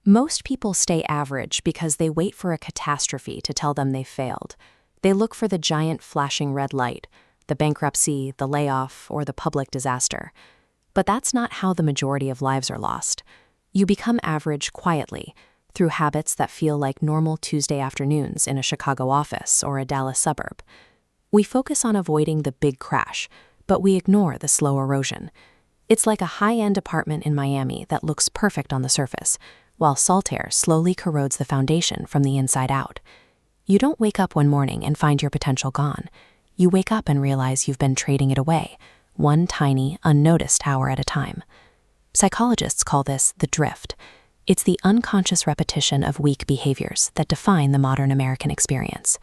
Most people stay average because they wait for a catastrophe to tell them they've failed. They look for the giant flashing red light, the bankruptcy, the layoff, or the public disaster. But that's not how the majority of lives are lost. You become average quietly, through habits that feel like normal Tuesday afternoons in a Chicago office or a Dallas suburb. We focus on avoiding the big crash, but we ignore the slow erosion. It's like a high-end apartment in Miami that looks perfect on the surface, while salt air slowly corrodes the foundation from the inside out. You don't wake up one morning and find your potential gone. You wake up and realize you've been trading it away, one tiny, unnoticed hour at a time. Psychologists call this the drift. It's the unconscious repetition of weak behaviors that define the modern American experience.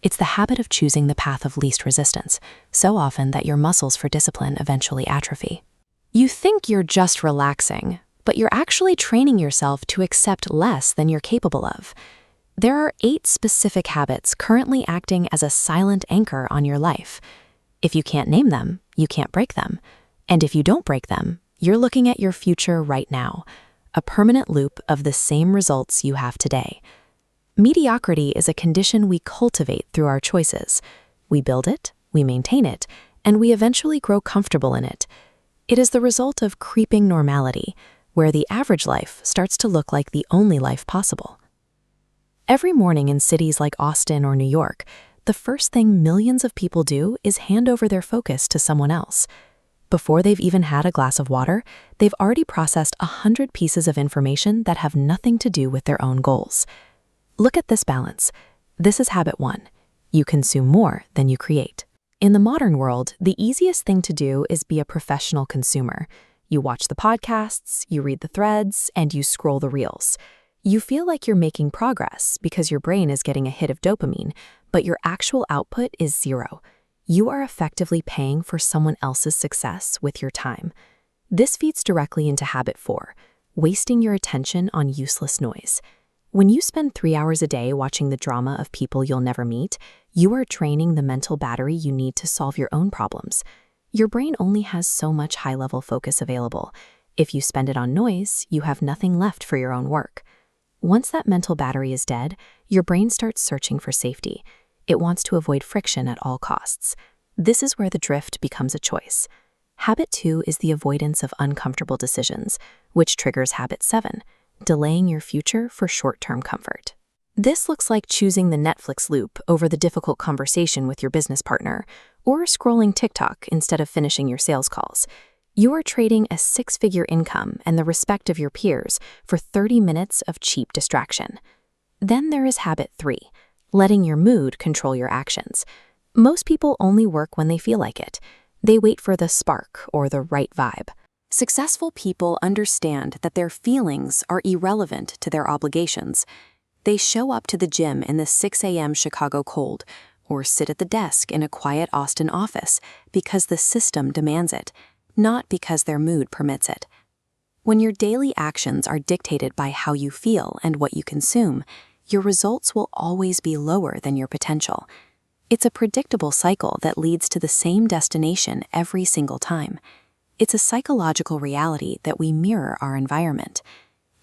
It's the habit of choosing the path of least resistance, so often that your muscles for discipline eventually atrophy. You think you're just relaxing, but you're actually training yourself to accept less than you're capable of. There are 8 specific habits currently acting as a silent anchor on your life. If you can't name them, you can't break them. And if you don't break them, you're looking at your future right now, a permanent loop of the same results you have today. Mediocrity is a condition we cultivate through our choices. We build it, we maintain it, and we eventually grow comfortable in it. It is the result of creeping normality, where the average life starts to look like the only life possible. Every morning in cities like Austin or New York, the first thing millions of people do is hand over their focus to someone else. Before they've even had a glass of water, they've already processed 100 pieces of information that have nothing to do with their own goals. Look at this balance. This is habit 1. You consume more than you create. In the modern world, the easiest thing to do is be a professional consumer. You watch the podcasts, you read the threads, and you scroll the reels. You feel like you're making progress because your brain is getting a hit of dopamine, but your actual output is 0. You are effectively paying for someone else's success with your time. This feeds directly into habit 4, wasting your attention on useless noise. When you spend 3 hours a day watching the drama of people you'll never meet, you are draining the mental battery you need to solve your own problems. Your brain only has so much high-level focus available. If you spend it on noise, you have nothing left for your own work. Once that mental battery is dead, your brain starts searching for safety. It wants to avoid friction at all costs. This is where the drift becomes a choice. Habit 2 is the avoidance of uncomfortable decisions, which triggers habit 7, delaying your future for short-term comfort. This looks like choosing the Netflix loop over the difficult conversation with your business partner, or scrolling TikTok instead of finishing your sales calls. You are trading a 6-figure income and the respect of your peers for 30 minutes of cheap distraction. Then there is habit 3, letting your mood control your actions. Most people only work when they feel like it. They wait for the spark or the right vibe. Successful people understand that their feelings are irrelevant to their obligations. They show up to the gym in the 6 a.m. Chicago cold, or sit at the desk in a quiet Austin office because the system demands it, not because their mood permits it. When your daily actions are dictated by how you feel and what you consume, your results will always be lower than your potential. It's a predictable cycle that leads to the same destination every single time. It's a psychological reality that we mirror our environment.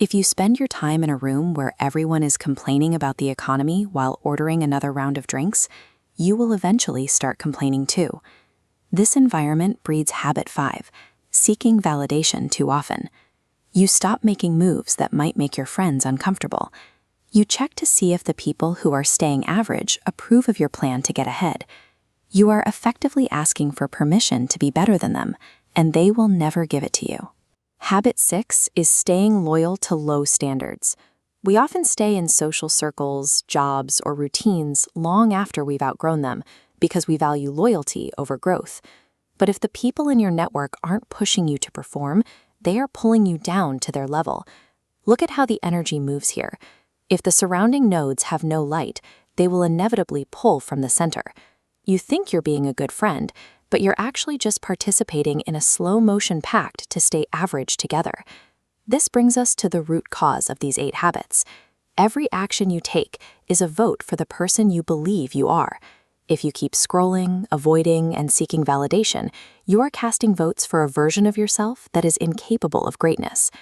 If you spend your time in a room where everyone is complaining about the economy while ordering another round of drinks, you will eventually start complaining too. This environment breeds habit 5, seeking validation too often. You stop making moves that might make your friends uncomfortable. You check to see if the people who are staying average approve of your plan to get ahead. You are effectively asking for permission to be better than them, and they will never give it to you. Habit 6 is staying loyal to low standards. We often stay in social circles, jobs, or routines long after we've outgrown them because we value loyalty over growth. But if the people in your network aren't pushing you to perform, they are pulling you down to their level. Look at how the energy moves here. If the surrounding nodes have no light, they will inevitably pull from the center. You think you're being a good friend, but you're actually just participating in a slow-motion pact to stay average together. This brings us to the root cause of these 8 habits. Every action you take is a vote for the person you believe you are. If you keep scrolling, avoiding, and seeking validation, you are casting votes for a version of yourself that is incapable of greatness.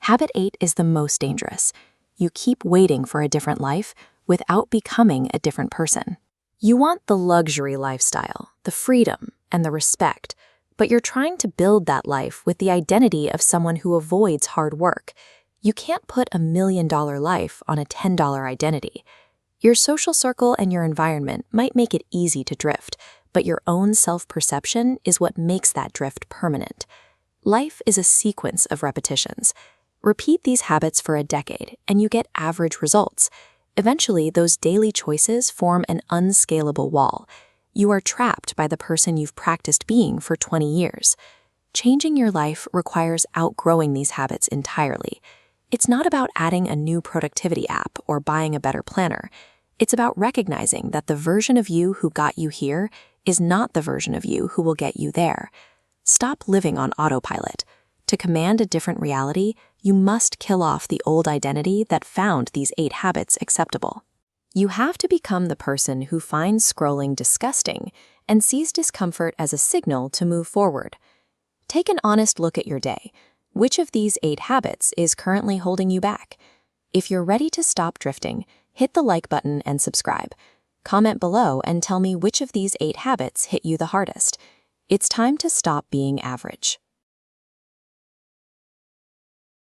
Habit 8 is the most dangerous. you keep waiting for a different life without becoming a different person. You want the luxury lifestyle, the freedom, and the respect, but you're trying to build that life with the identity of someone who avoids hard work. You can't put $1 million life on a $10 identity. Your social circle and your environment might make it easy to drift, but your own self-perception is what makes that drift permanent. Life is a sequence of repetitions. Repeat these habits for a decade, and you get average results. Eventually, those daily choices form an unscalable wall. You are trapped by the person you've practiced being for 20 years. Changing your life requires outgrowing these habits entirely. It's not about adding a new productivity app or buying a better planner. It's about recognizing that the version of you who got you here is not the version of you who will get you there. Stop living on autopilot. To command a different reality, you must kill off the old identity that found these 8 habits acceptable. You have to become the person who finds scrolling disgusting and sees discomfort as a signal to move forward. Take an honest look at your day. Which of these 8 habits is currently holding you back? If you're ready to stop drifting, hit the like button and subscribe. Comment below and tell me which of these 8 habits hit you the hardest. It's time to stop being average.